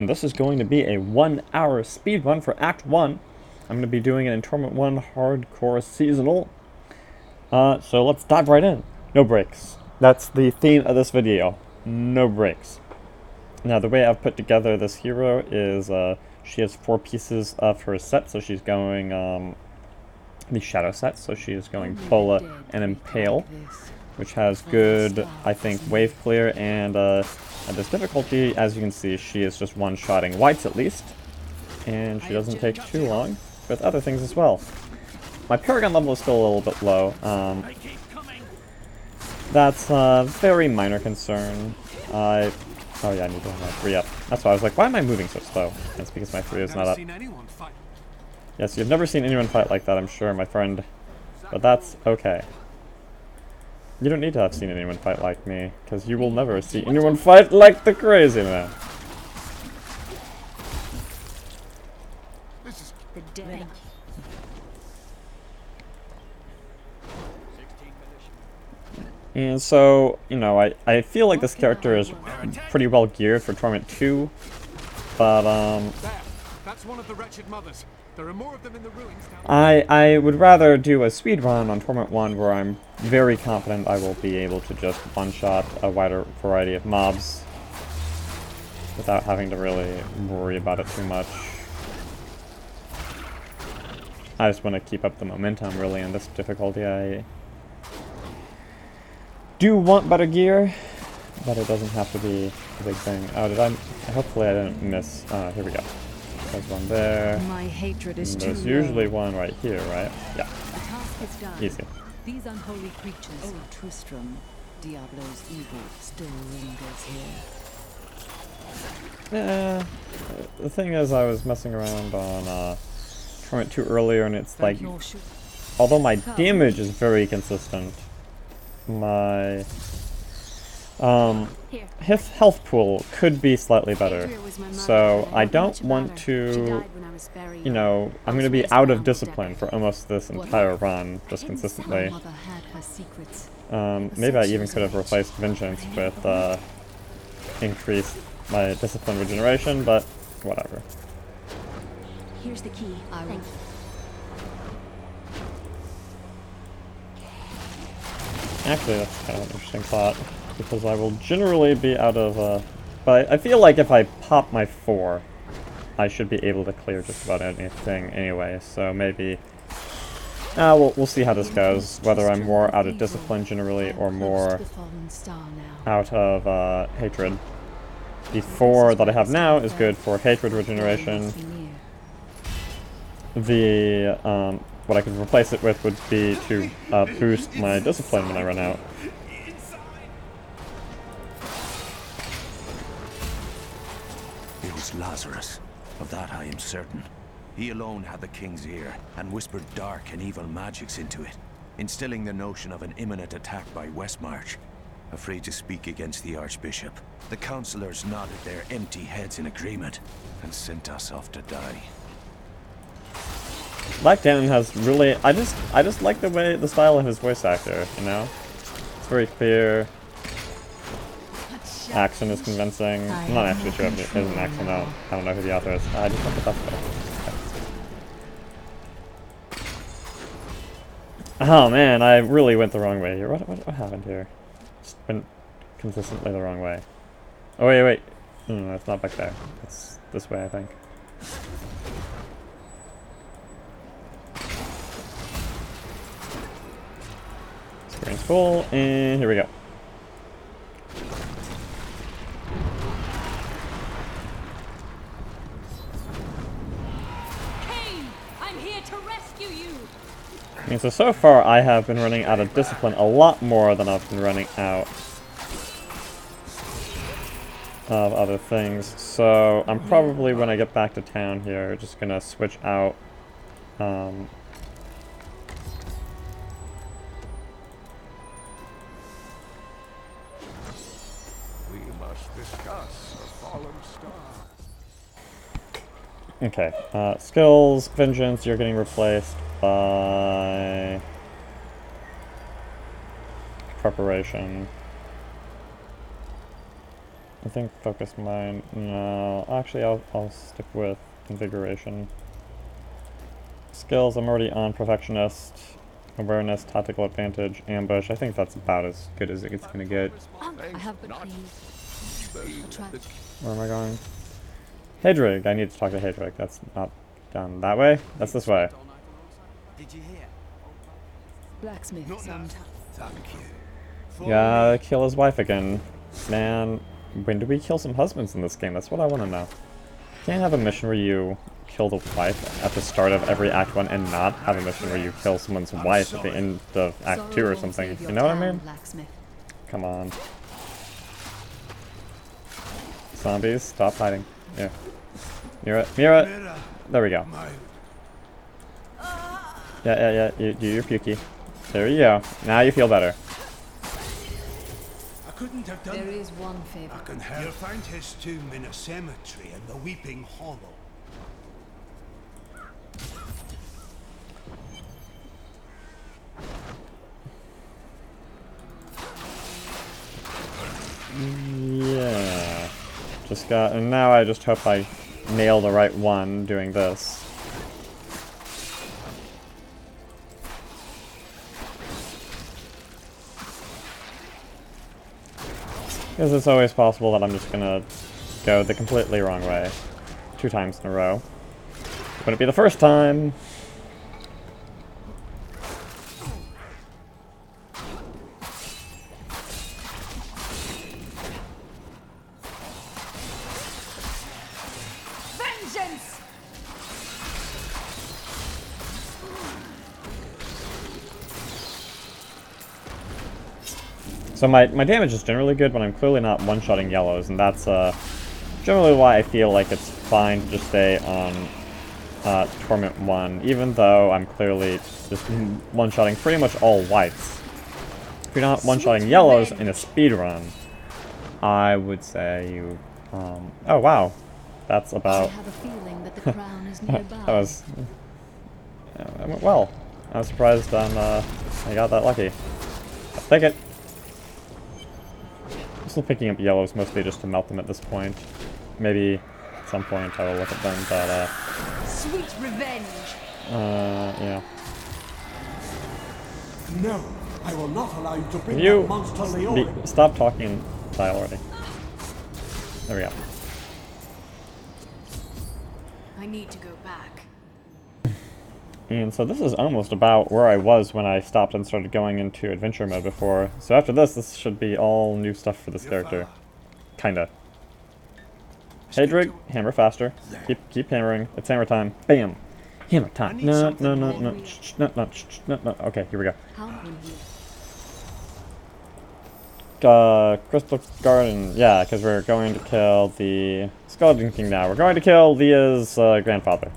And this is going to be a 1-hour speed run for Act 1. I'm going to be doing it in Torment 1 Hardcore Seasonal. So let's dive right in. No breaks. That's the theme of this video. No breaks. Now the way I've put together this hero is she has 4 pieces of her set, so she's going the shadow set, so she is going Bola and Impale, which has good, I think, wave clear, and at this difficulty, as you can see, she is just one-shotting whites at least, and she doesn't take too long with other things as well. My Paragon level is still a little bit low. That's a very minor concern. Oh yeah, I need to have my 3 up. That's why I was like, why am I moving so slow? That's because my 3 is not up. Yes, you've never seen anyone fight like that, I'm sure, my friend. But that's okay. You don't need to have seen anyone fight like me, because you will never see anyone fight like the crazy man. This is the dead. And so, you know, I feel like this character is pretty well geared for Torment 2, but That's one of the wretched mothers. There are more of them in the ruins down I would rather do a speedrun on Torment 1 where I'm very confident I will be able to just one-shot a wider variety of mobs without having to really worry about it too much. I just want to keep up the momentum really in this difficulty. I do want better gear, but it doesn't have to be a big thing. Oh, hopefully I didn't miss, here we go. There's one there. My hatred is and there's too usually low. one right here, right? Yeah. The task is done. Easy. These unholy creatures. Oh, Tristram, Diablo's evil still lingers here. The thing is, I was messing around on Torment 2 earlier, and it's like, although my damage is very consistent, my health pool could be slightly better. So I don't want to, you know, I'm going to be out of discipline for almost this entire run, just consistently. Maybe I even could have replaced Vengeance with increased my discipline regeneration, but whatever. Here's the key. Actually, that's kind of an interesting thought, because I will generally be out of, but I feel like if I pop my 4, I should be able to clear just about anything anyway, so maybe, we'll see how this goes, whether I'm more out of discipline generally, or more out of, hatred. The 4 that I have now is good for hatred regeneration. The, what I could replace it with would be to boost my discipline when I run out. It was Lazarus. Of that I am certain. He alone had the king's ear, and whispered dark and evil magics into it, instilling the notion of an imminent attack by Westmarch. Afraid to speak against the Archbishop, the councillors nodded their empty heads in agreement, and sent us off to die. Black Dannon has really, I just like the style of his voice actor, you know? It's very clear. Accent is convincing. I'm not actually sure if it is an accent, I don't know who the author is. I just want the best way. Oh man, I really went the wrong way here. What happened here? Just went consistently the wrong way. Oh wait. No, it's not back there. It's this way, I think. Screen's full, and here we go. Cain, I'm here to rescue you. And so far I have been running out of discipline a lot more than I've been running out of other things. So I'm probably, when I get back to town here, just gonna switch out discuss a fallen star. Okay, skills, vengeance, you're getting replaced by preparation. I think focus mind. No, actually, I'll stick with invigoration. Skills. I'm already on perfectionist, awareness, tactical advantage, ambush. I think that's about as good as it's gonna get. I have but please. Attract. Where am I going? Hedrig. I need to talk to Hedrig. That's not down that way. That's this way. Did you hear? Blacksmith sometime. Thank you. Yeah, kill his wife again. Man, when do we kill some husbands in this game? That's what I want to know. Can't have a mission where you kill the wife at the start of every Act 1 and not have a mission where you kill someone's wife at the end of Act 2 or something. You know what I mean? Blacksmith. Come on. Zombies, stop hiding. Yeah. Mira, Mira! There we go. Yeah, you're pukey. There you go. Now you feel better. I couldn't have done There that. is one favor. I can help. You'll find his tomb in a cemetery in the Weeping Hollow. Yeah. Just got, and now I just hope I nail the right one doing this. Because it's always possible that I'm just gonna go the completely wrong way 2 times in a row. Wouldn't be the first time. Vengeance! So my damage is generally good, but I'm clearly not one-shotting yellows, and that's generally why I feel like it's fine to just stay on Torment 1, even though I'm clearly just one-shotting pretty much all whites. If you're not one-shotting yellows in a speedrun, I would say you... oh wow, that's I about... have a feeling that the crown is nearby. that was... it went well. I was surprised I got that lucky. I'll take it. I'm still picking up yellows mostly just to melt them at this point. Maybe at some point I will look at them, but Sweet revenge! yeah. No, I will not allow you to bring You that monster Leorin. stop talking and die already. There we go. I need to go back. And so this is almost about where I was when I stopped and started going into adventure mode before. So after this should be all new stuff for this character. Kinda. Hedrig, hammer faster. Keep hammering. It's hammer time. Bam! Hammer time. No. Okay, here we go. How will you? Crystal Garden. Yeah, because we're going to kill the Skeleton King now. We're going to kill Leah's grandfather.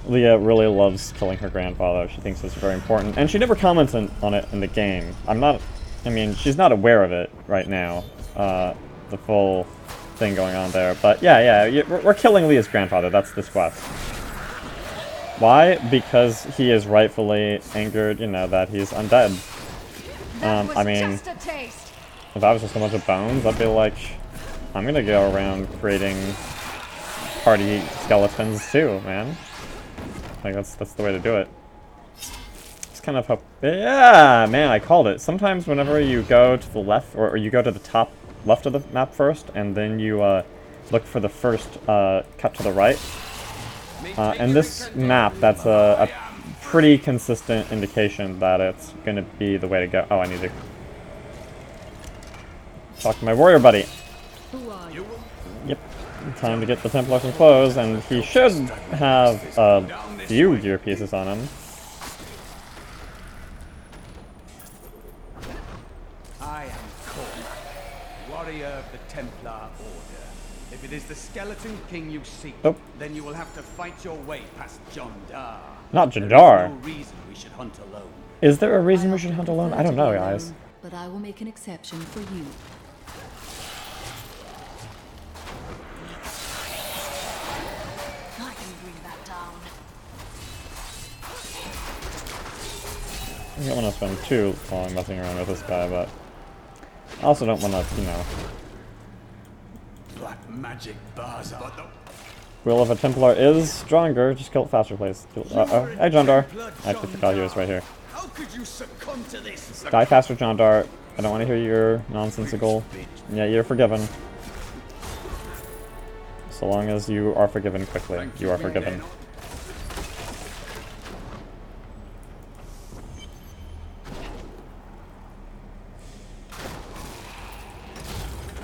Leah really loves killing her grandfather. She thinks it's very important. And she never comments on it in the game. I mean, she's not aware of it right now. The full thing going on there. But yeah, we're killing Leah's grandfather. That's this quest. Why? Because he is rightfully angered, you know, that he's undead. I mean, Just a taste. if I was just a bunch of bones, I'd be like, I'm gonna go around creating party skeletons too, man. Like that's the way to do it. It's kind of hope. Yeah, man, I called it. Sometimes whenever you go to the left, or you go to the top left of the map first, and then you look for the first cut to the right. And this map, that's a pretty consistent indication that it's going to be the way to go. Oh, I need to talk to my warrior buddy. Who are you? Yep. Time to get the Templar some clothes, and he should have a few gear pieces on him. I am Torment, warrior of the Templar Order. If it is the Skeleton King you seek, Oh. then you will have to fight your way past Jondar. Not There is Jondar. no reason we should hunt alone. Is there a reason we should hunt alone? I don't know, guys. But I will make an exception for you. I can bring that down. I don't want to spend too long messing around with this guy, but I also don't want to, you know... Black magic bazaar. Will of a Templar is stronger. Just kill it faster, please. Uh-oh. Hey, John Dar. I actually forgot he was right here. How could you succumb to this? Die faster, John Dar. I don't want to hear your nonsensical... Yeah, you're forgiven. So long as you are forgiven quickly. You are forgiven.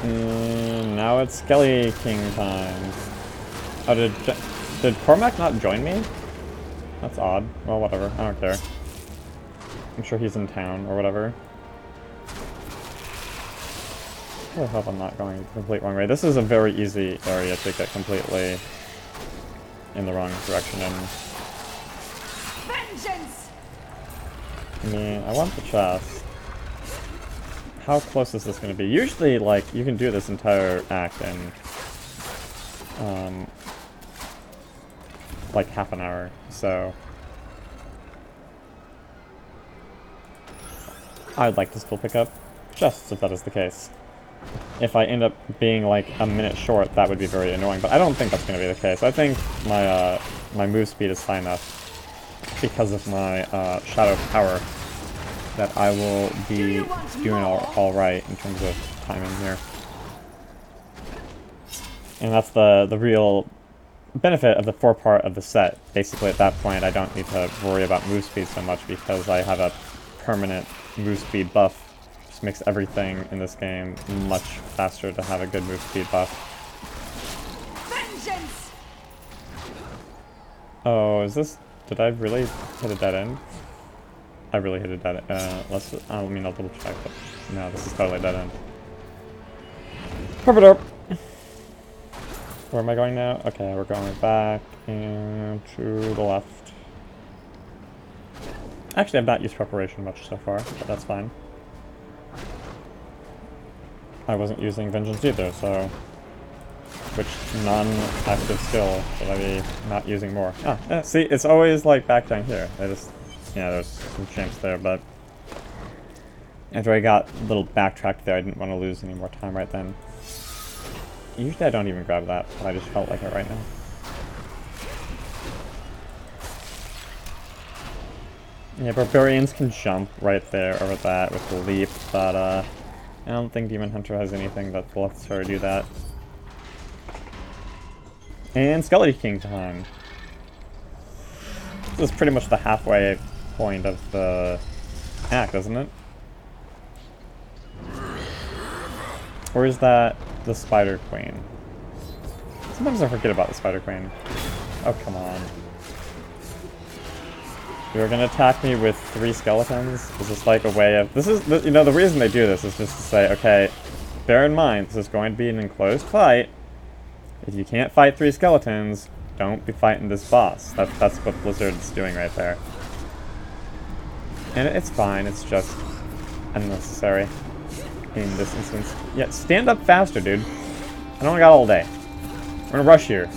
And now it's Skelly King time. Oh, did Cormac not join me? That's odd. Well, whatever. I don't care. I'm sure he's in town or whatever. I hope I'm not going the complete wrong way. This is a very easy area to get completely in the wrong direction in. Vengeance! I mean, I want the chest. How close is this going to be? Usually, like, you can do this entire act in, like, half an hour, so... I'd like to still pick up chests if that is the case. If I end up being, like, a minute short, that would be very annoying, but I don't think that's going to be the case. I think my, my move speed is high enough because of my, shadow power that I will be doing all right in terms of timing here. And that's the real benefit of the 4-part of the set. Basically, at that point, I don't need to worry about move speed so much because I have a permanent move speed buff. Just makes everything in this game much faster to have a good move speed buff. Vengeance! Oh, is this... Did I really hit a dead end? I really hit a dead end. I mean, I'll double check, but no, this is totally dead end. Herp. Where am I going now? Okay, we're going back and to the left. Actually, I've not used preparation much so far, but that's fine. I wasn't using vengeance either, so which non-active skill should I be not using more? Ah, yeah, see, it's always like back down here. I just, yeah, there's some champs there, but after I got a little backtracked there, I didn't want to lose any more time right then. Usually I don't even grab that, but I just felt like it right now. Yeah, barbarians can jump right there over that with the leap, but I don't think Demon Hunter has anything that lets her do that. And Skelly King time. This is pretty much the halfway point of the act, isn't it? Or is that the Spider Queen? Sometimes I forget about the Spider Queen. Oh, come on. You're gonna attack me with 3 skeletons? Is this like a way of... This is, you know, the reason they do this is just to say, okay, bear in mind, this is going to be an enclosed fight. If you can't fight 3 skeletons, don't be fighting this boss. That's what Blizzard's doing right there. And it's fine, it's just unnecessary in this instance. Yeah, stand up faster, dude. I don't got all day. We're gonna rush here.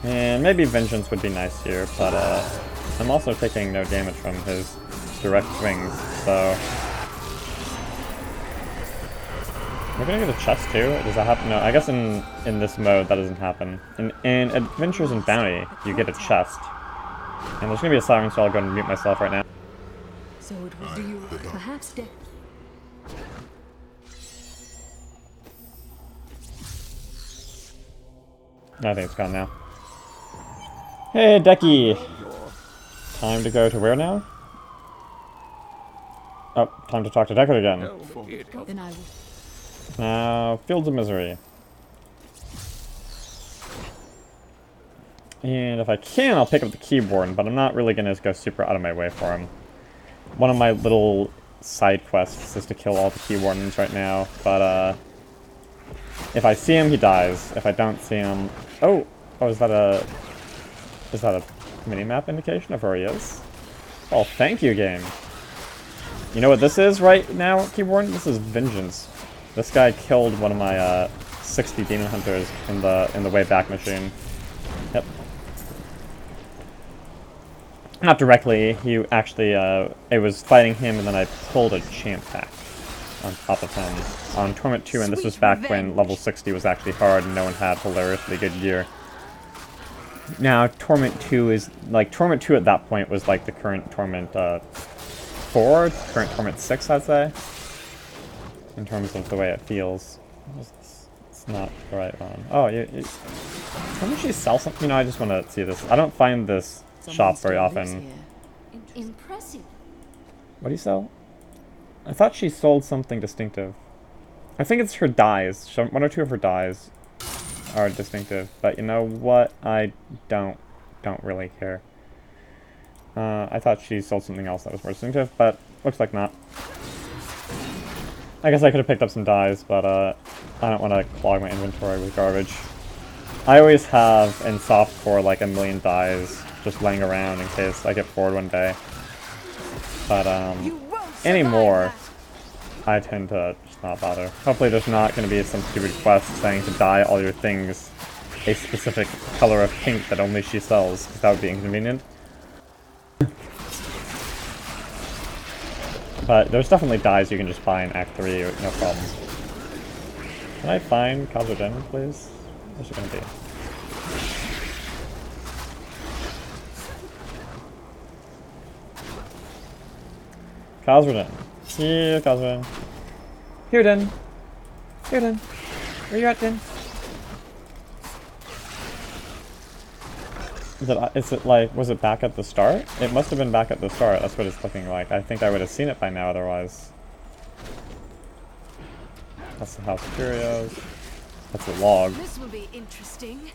And maybe Vengeance would be nice here, but I'm also taking no damage from his direct swings, so... We're gonna get a chest too? Does that happen? No, I guess in this mode that doesn't happen. In Adventures and Bounty, you get a chest. And there's gonna be a siren, so I'll go and mute myself right now. So it was you, perhaps death. I think it's gone now. Hey, Decky! Time to go to where now? Oh, time to talk to Deckard again. Then I will. Now, Fields of Misery. And if I can, I'll pick up the keyboard, but I'm not really going to go super out of my way for him. One of my little side quests is to kill all the keyboarders right now, but if I see him, he dies. If I don't see him... Oh, is that a mini-map indication of where he is? Oh, thank you, game. You know what this is right now, keyboard? This is Vengeance. This guy killed one of my 60 demon hunters in the Way Back machine. Not directly. He actually, it was fighting him, and then I pulled a champ pack on top of him on Torment 2, and this was back when level 60 was actually hard and no one had hilariously good gear. Now, Torment 2 is, like, Torment 2 at that point was like the current Torment 4, current Torment 6, I'd say, in terms of the way it feels. It's not the right one. Oh, can she sell something? You know, I just want to see this. I don't find this shop very often. Impressive. What do you sell? I thought she sold something distinctive. I think it's her dyes. One or two of her dyes are distinctive, but you know what? I don't really care. I thought she sold something else that was more distinctive, but looks like not. I guess I could have picked up some dyes, but I don't want to clog my inventory with garbage. I always have in softcore like 1,000,000 dyes just laying around in case I get bored one day. But anymore, I tend to just not bother. Hopefully there's not going to be some stupid quest saying to dye all your things a specific color of pink that only she sells, because that would be inconvenient. But there's definitely dyes you can just buy in Act 3, no problem. Can I find Khazra-dûm, please? Where's it going to be? Khazra-dûm. Here, Khazra-dûm. Here, Den. Here, Den. Where you at, Den? Is it like, was it back at the start? It must have been back at the start. That's what it's looking like. I think I would have seen it by now otherwise. That's the House of Curios. That's a log. This will be interesting.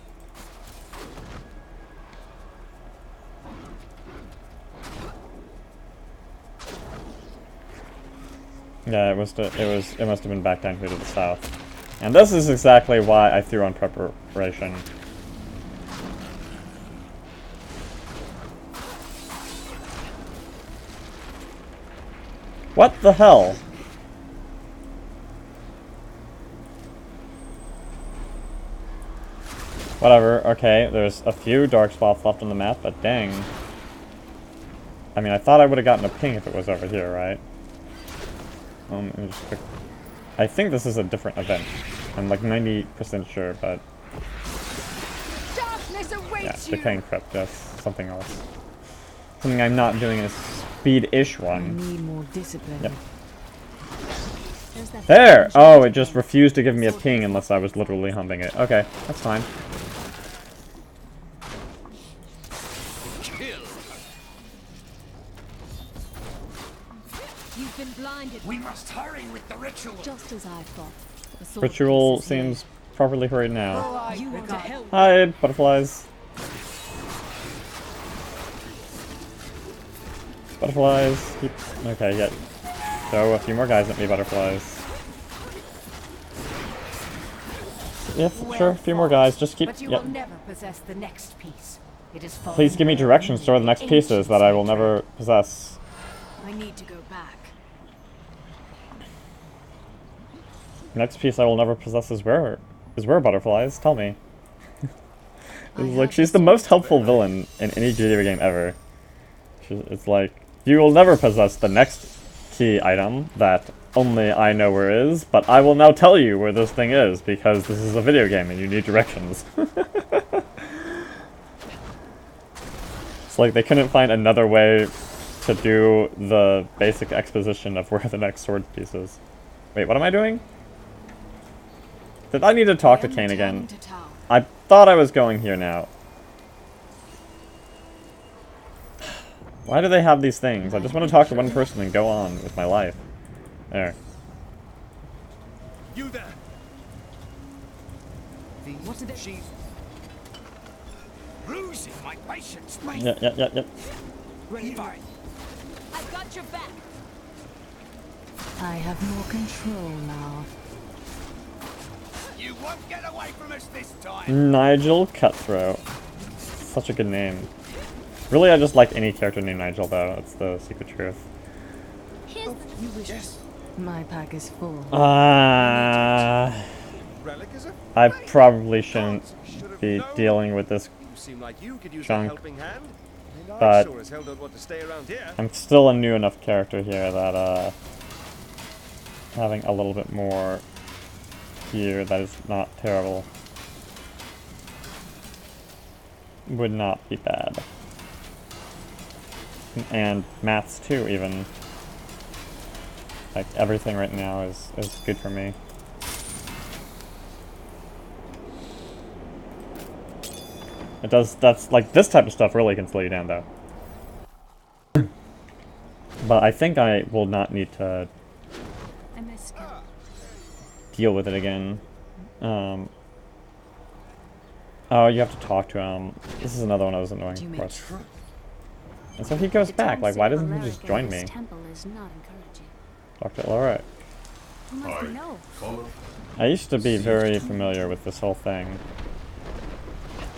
Yeah, it must have been back down here to the south. And this is exactly why I threw on preparation. What the hell? Whatever, okay, there's a few dark spots left on the map, but dang. I mean, I thought I would have gotten a ping if it was over here, right? Let me just quick. I think this is a different event. I'm like 90% sure, but Darkness awaits yeah, you. Decaying Crypt, yes, something else. Something I'm not doing in a speed-ish I one. need more discipline. Yep. There! Oh, it just refused to give me a ping unless I was literally humping it. Okay, that's fine. You've been blinded. We must hurry with the ritual. Just as I thought. The sword Ritual piece is here. seems properly hurried now. You want to help? Hi, butterflies. Butterflies. Keep. Okay, yeah. Throw a few more guys at me, butterflies. Yep, sure, a few more guys. Just keep. But you Yep. will never possess the next piece. It is fallen Please give me directions to where the next piece is that I will never possess. I need to go back. Next piece I will never possess is where butterflies. Tell me. It's like she's the most helpful villain in any video game ever. It's like you will never possess the next key item that only I know where it is, but I will now tell you where this thing is because this is a video game and you need directions. It's like they couldn't find another way to do the basic exposition of where the next sword piece is. Wait, what am I doing? Did I need to talk to Kane again? I thought I was going here now. Why do they have these things? I just want to talk to one person and go on with my life. There. You there? What did She's losing my patience, mate. Yep. Ready, fire. I've got your back. I have more control now. You won't get away from us this time. Nigel Cutthroat. Such a good name. Really, I just like any character named Nigel, though. That's the secret truth. Here's You wish. Yes. My pack is full. Relic is a I probably shouldn't be dealing with this. You seem like you could use a Chunk. helping hand. but sure as hell don't want to stay around here. I'm still a new enough character here that having a little bit more here that is not terrible would not be bad. And mats too, even. Like, everything right now is good for me. It does, that's, like, this type of stuff really can slow you down, though. But I think I will not need to deal with it again. Oh, you have to talk to him. This is another one that was annoying, of course. And so he goes back, like, why doesn't he just join me? Talk to Laura. I used to be very familiar with this whole thing.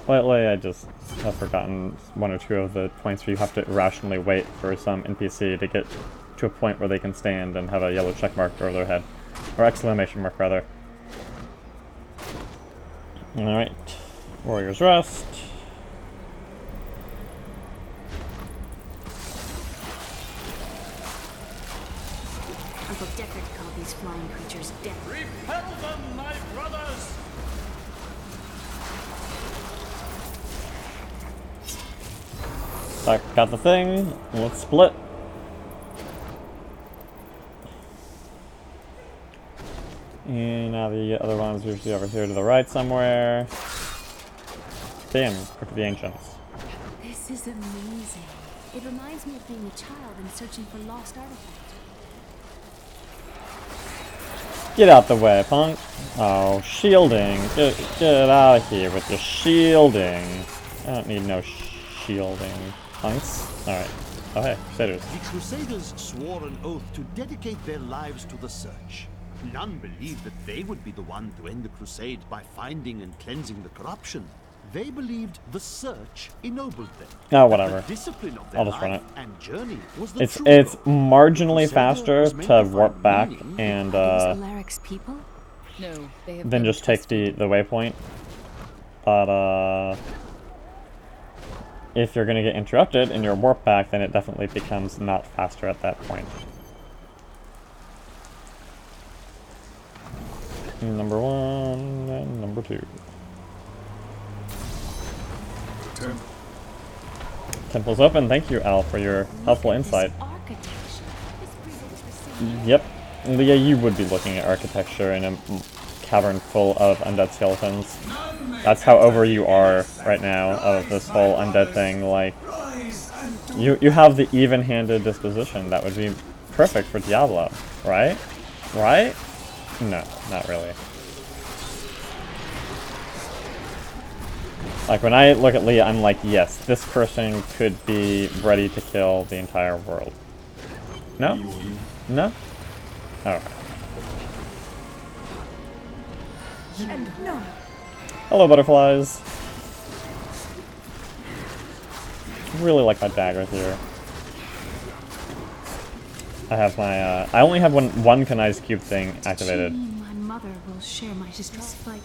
Lately, I just have forgotten one or two of the points where you have to irrationally wait for some NPC to get to a point where they can stand and have a yellow check mark over their head. Or exclamation mark, rather. Alright. Warrior's Rest. Uncle Deckard called these flying creatures death. Repel them, my brothers! Got the thing. Let's split. And now the other one's usually over here to the right somewhere. Bam, quick to the ancients. This is amazing. It reminds me of being a child and searching for lost artifacts. Get out the way, punk. Oh, shielding. Get out of here with your shielding. I don't need no shielding. Punks. Alright. Oh hey, Crusaders. The Crusaders swore an oath to dedicate their lives to the search. None believed that they would be the one to end the crusade by finding and cleansing the corruption. They believed the search ennobled them. Oh, whatever. The discipline of their I'll just run it. and journey was the It's true marginally Crusader faster was meant to find warp back meaning. and Larrick's people? No, they have then been just take the waypoint. But if you're gonna get interrupted in your warp back, then it definitely becomes not faster at that point. Number 1 and number 2. Temple's open. Thank you, Al, for your helpful insight. Yep. Leah, you would be looking at architecture in a cavern full of undead skeletons. That's how over you are right now of this whole undead thing. Like, you have the even-handed disposition. That would be perfect for Diablo, right? Right? No, not really. Like, when I look at Leah, I'm like, yes, this person could be ready to kill the entire world. No? No? Oh. Hello, butterflies. Really like my dagger here. I have my, I only have one Kanai's Cube thing activated. My mother will share my distress fight.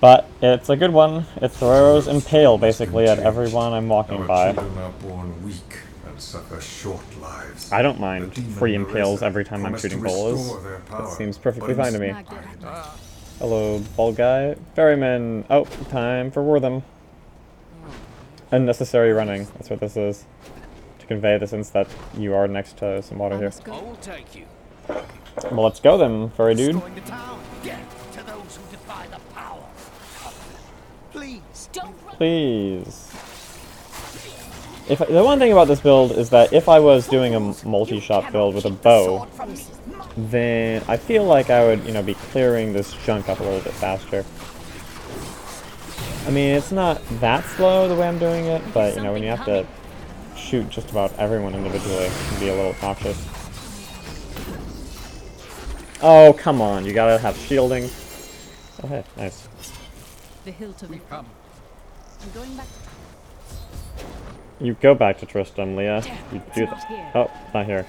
But it's a good one. It throws Impale basically at everyone I'm walking by. Children are born weak and suffer short lives. I don't mind free Impales every time I'm shooting bolas. That seems perfectly fine to me. Hello, bald guy. Ferryman. Oh, time for Wortham. Unnecessary running. That's what this is. To convey the sense that you are next to some water here. I will take you. Well, let's go then, furry dude. Going to town. Get to those who defy the power. Please, don't run. Please. The one thing about this build is that if I was doing a multi-shot build with a bow, then I feel like I would, be clearing this junk up a little bit faster. I mean, it's not that slow the way I'm doing it, but, when you have to shoot just about everyone individually, it can be a little cautious. Oh, come on, you gotta have shielding. Oh, hey, nice. The hilt of Come. I'm going back. You go back to Tristram, Leah. You do that. Oh, not here.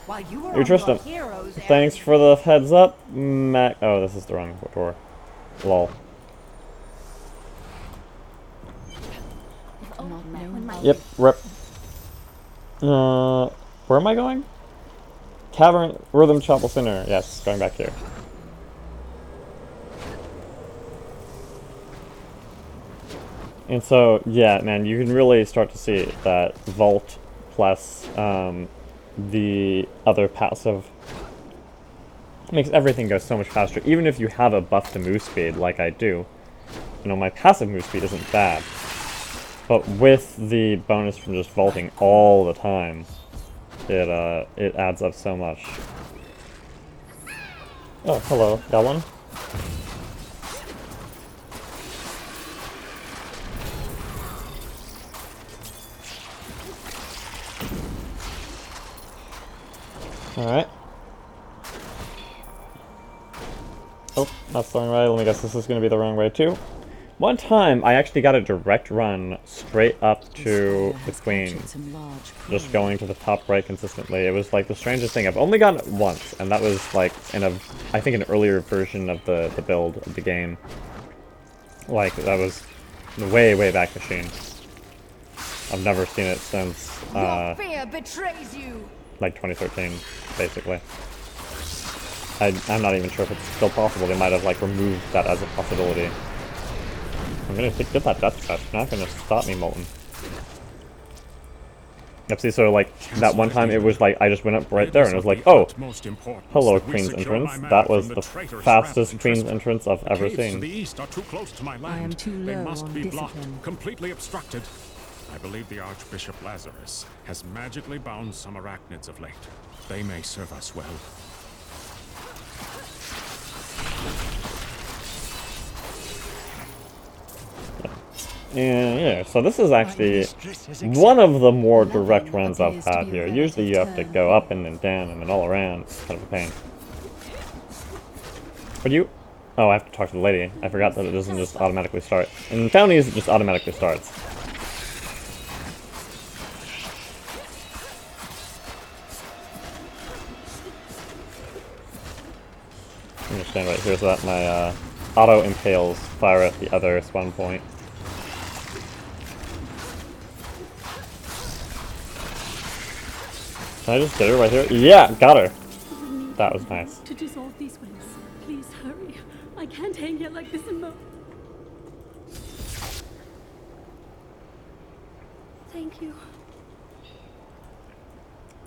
While you were Ooh, on Tristram. your heroes, Thanks for the heads up, Mac. Oh, this is the wrong door. Lol. Not when Yep, rip. Where am I going? Cavern, Rhythm Chapel Center. Yes, going back here. And so, yeah, man, you can really start to see that Vault plus the other passive makes everything go so much faster. Even if you have a buff to move speed, like I do, you know, my passive move speed isn't bad. But with the bonus from just vaulting all the time, it adds up so much. Oh, hello, got one? Alright. Oh, that's the wrong way. Let me guess this is going to be the wrong way too. One time, I actually got a direct run straight up to the Queen. Just going to the top right consistently. It was like the strangest thing. I've only gotten it once, and that was like in a, I think an earlier version of the build of the game. Like, that was the way, way back machine. I've never seen it since, fear betrays you. like 2013, basically. I'm not even sure if it's still possible. They might have like removed that as a possibility. I'm gonna get that death touch. Not gonna stop me, Molten. Yep, see, so like that one time it was like I just went up right there and it was like, oh, hello, Queen's entrance. That was the fastest Queen's entrance I've ever seen. The east are too close to my land. I am too They low must on be discipline. blocked, completely obstructed. I believe the Archbishop Lazarus has magically bound some arachnids of late. They may serve us well. And yeah, so this is actually one of the more direct runs I've had here. Usually you have to go up and then down and then all around. It's kind of a pain. But you... Oh, I have to talk to the lady. I forgot that it doesn't just automatically start. In Townies, it just automatically starts. I'm gonna stand right here so that my auto impales fire at the other spawn point. Can I just get her right here? Yeah, got her. That was nice. To dissolve these winds. Please hurry. I can't hang here like this and Thank you.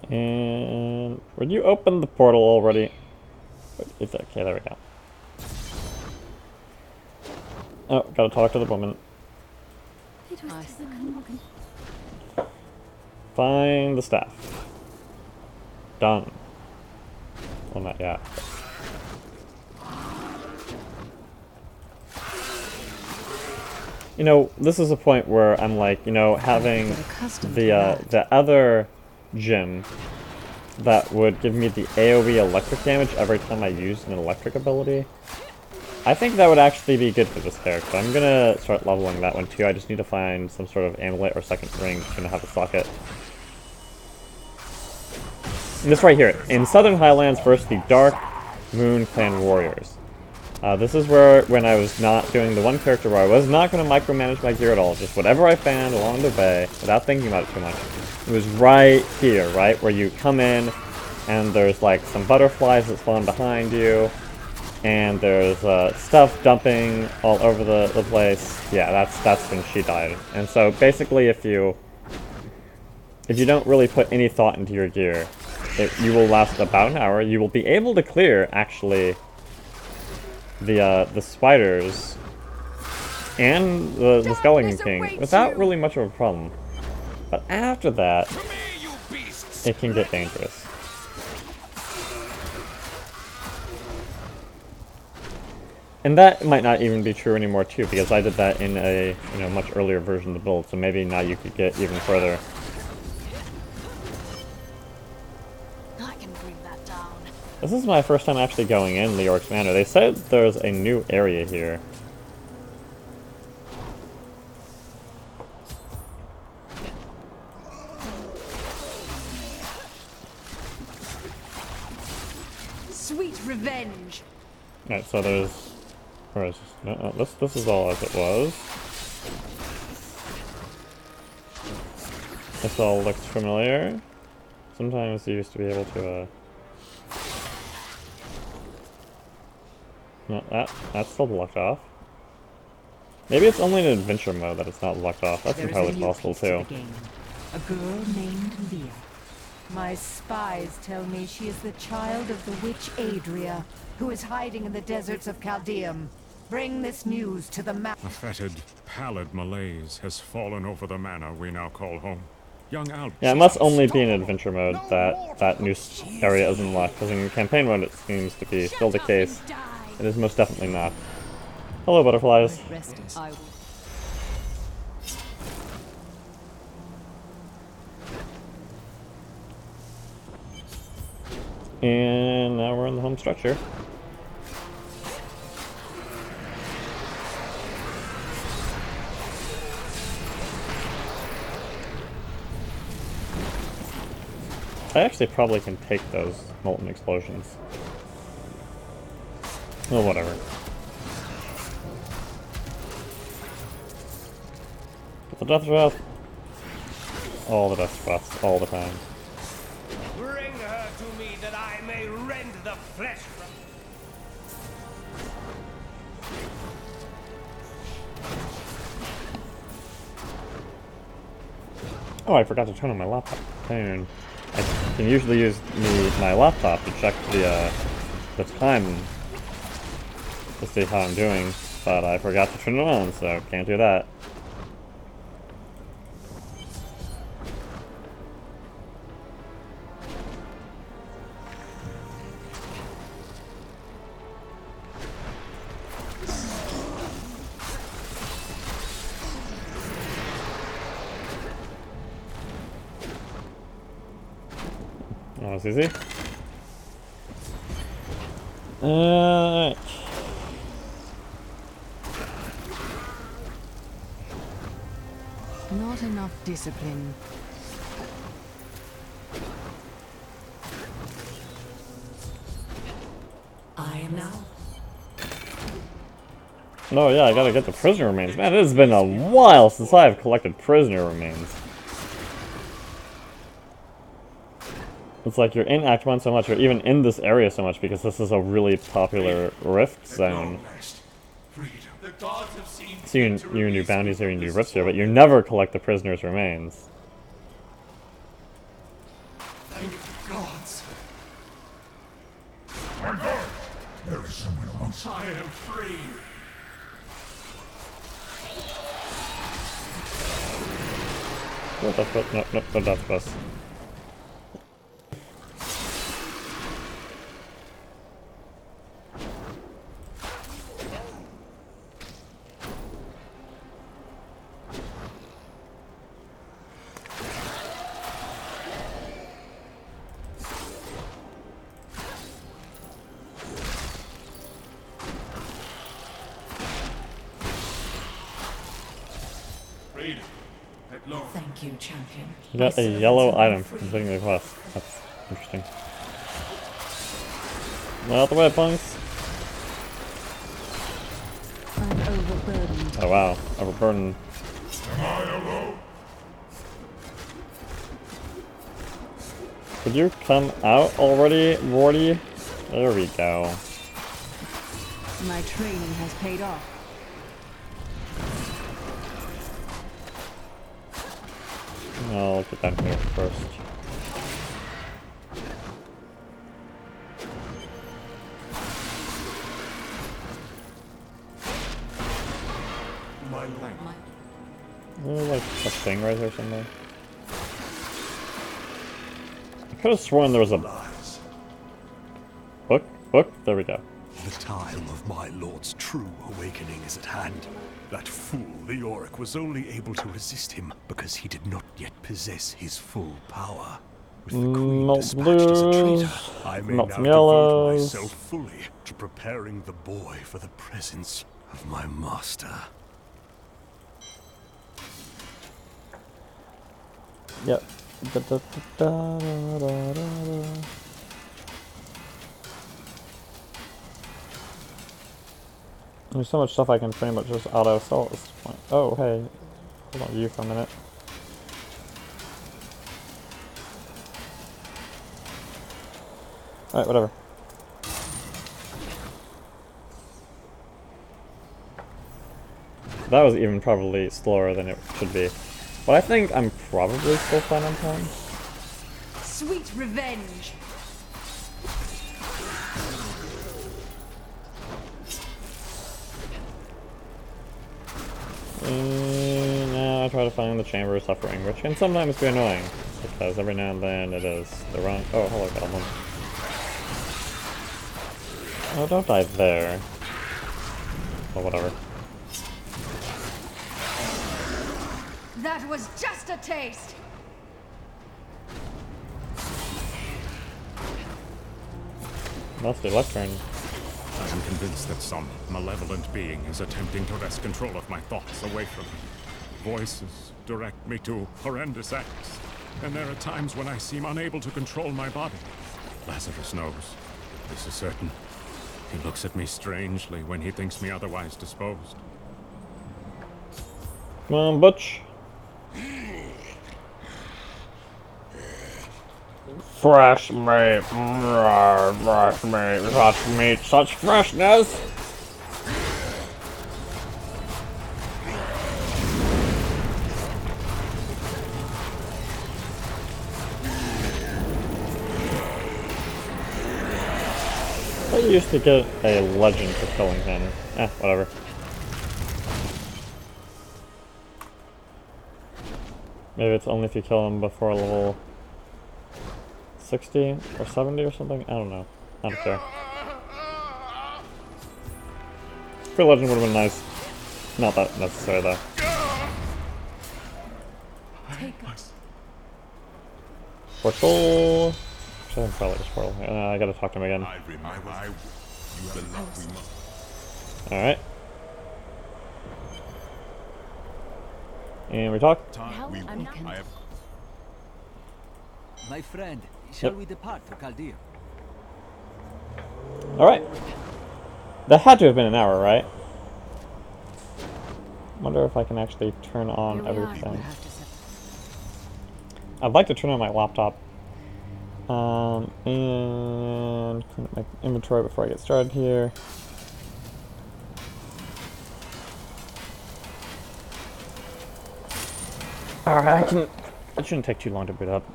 And would you open the portal already? It's okay, there we go. Oh, gotta talk to the woman. It was Find the staff. Done. Well, not yet. You know, this is a point where I'm like, you know, having the other gym that would give me the AoE electric damage every time I use an electric ability. I think that would actually be good for this character. I'm gonna start leveling that one too. I just need to find some sort of amulet or second ring that's gonna have a socket. And this right here, in Southern Highlands versus the Dark Moon Clan Warriors. This is where, when I was not doing the one character where I was not going to micromanage my gear at all, just whatever I found along the way, without thinking about it too much. It was right here, right, where you come in, and there's like some butterflies that spawn behind you, and there's stuff dumping all over the place. Yeah, that's when she died. And so basically, if you don't really put any thought into your gear, you will last about an hour. You will be able to clear, actually, the spiders and the Skeleton King without really much of a problem. But after that, it can get dangerous. And that might not even be true anymore too, because I did that in a much earlier version of the build, so maybe now you could get even further. This is my first time actually going in Leorc's Manor. They said there's a new area here. Sweet revenge. Alright, so there's... Where is this? No, this is all as it was. This all looks familiar. Sometimes you used to be able to, no, that's still locked off. Maybe it's only in adventure mode that it's not locked off. That's entirely possible too. A girl named Leah. My spies tell me she is the child of the witch Adria, who is hiding in the deserts of Chaldeum. Bring this news to the map. A fetid, pallid malaise has fallen over the manor we now call home. Young Albert. Yeah, it must only be in adventure mode that new area is unlocked, because in campaign mode it seems to be still the case. It is most definitely not. Hello, butterflies. And now we're in the home structure. I actually probably can take those molten explosions. Well, whatever. Get the death breath. All the death breaths, all the time. Bring her to me that I may rend the flesh from. Oh, I forgot to turn on my laptop. I can usually use my laptop to check the time to see how I'm doing, but I forgot to turn it on, so can't do that. Oh, it's easy. Alright. Not enough discipline. I am now. No, yeah, I gotta get the prisoner remains. Man, it has been a while since I have collected prisoner remains. It's like you're in Act 1 so much, or even in this area so much, because this is a really popular rift zone. So you can do bounties here, you can do rifts here, but you never collect the prisoner's remains. Thank the gods. I'm gone. There is someone else. I am free. What the fuck? No, no, that's best. Thank you, champion. You got a yellow item for completing the quest. That's interesting. Not out the way, punks. I'm overburdened. Oh wow, overburdened. Am I alone? Could you come out already, Morty? There we go. My training has paid off. I'll get down here first. There's like a thing right here somewhere. I could have sworn there was a book. There we go. The time of my lord's true awakening is at hand. That fool, the Yorick, was only able to resist him because he did not yet possess his full power. With the Queen dispatched as a traitor, I may now devote myself fully to preparing the boy for the presence of my master. Yep. There's so much stuff I can pretty much just auto-sell at this point. Oh, hey. Hold on, you for a minute. Alright, whatever. That was even probably slower than it should be. But I think I'm probably still fine on time. Sweet revenge. Now I try to find the Chamber of Suffering, which can sometimes be annoying, because every now and then it is the wrong— oh, hello, goblin. Oh, don't die there. Well, whatever. That was just a taste. Mostly left turn. I am convinced that some malevolent being is attempting to wrest control of my thoughts away from me. Voices direct me to horrendous acts, and there are times when I seem unable to control my body. Lazarus knows. This is certain. He looks at me strangely when he thinks me otherwise disposed. Come on, Butch. Fresh meat, fresh meat, such freshness! I used to get a legend for killing him. Whatever. Maybe it's only if you kill him before level 60 or 70 or something? I don't know. I don't care. For legend would have been nice. Not that necessary though. Portal. Actually, I'm probably just portal. I gotta talk to him again. Alright. And we talk. My friend, shall we depart for Chaldea? Alright. That had to have been an hour, right? Wonder if I can actually turn on everything. I'd like to turn on my laptop. And clean up my inventory before I get started here. Alright, it shouldn't take too long to boot up.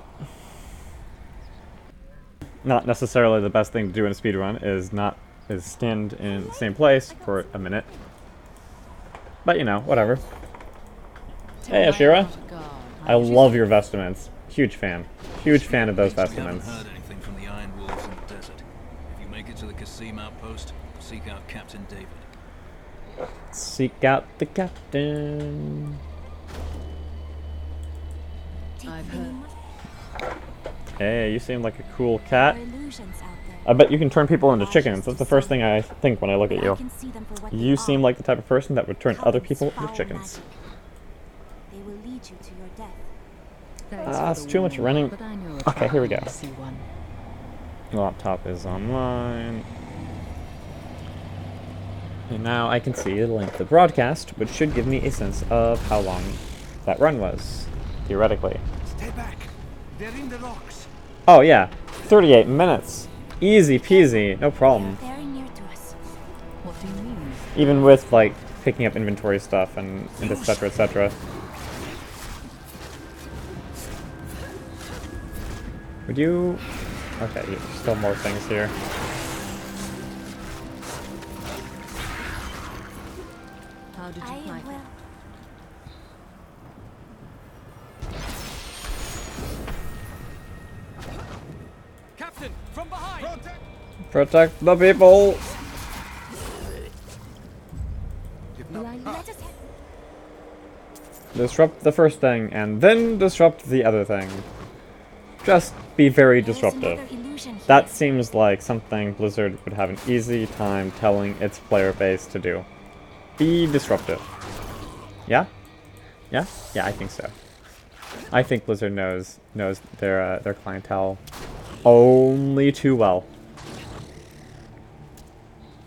Not necessarily the best thing to do in a speedrun is stand in the same place for a minute. But you know, whatever. Hey Ashira. I love your vestments. Huge fan. Huge fan of those vestments. We haven't heard anything from the Iron Wolves in the desert. If you make it to the Kasim outpost, seek out Captain David. Seek out the captain. I've heard. Hey, you seem like a cool cat. I bet you can turn people into chickens. That's the first thing I think when I look at you. You seem like the type of person that would turn other people into chickens. They will lead you to your death. It's too much running. Okay, here we go. Laptop is online. And now I can see the length of the broadcast, which should give me a sense of how long that run was, theoretically. Stay back. They're in the rocks. Oh yeah, 38 minutes. Easy peasy, no problem. Very near to us. What do you mean? Even with, like, picking up inventory stuff and etc, etc. Would you... okay, still more things here. How did you like it? Captain, from behind. Protect the people! Disrupt the first thing, and then disrupt the other thing. Just be very disruptive. That seems like something Blizzard would have an easy time telling its player base to do. Be disruptive. Yeah? Yeah? Yeah, I think so. I think Blizzard knows their clientele only too well.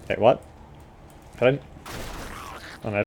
Wait, what? Could I?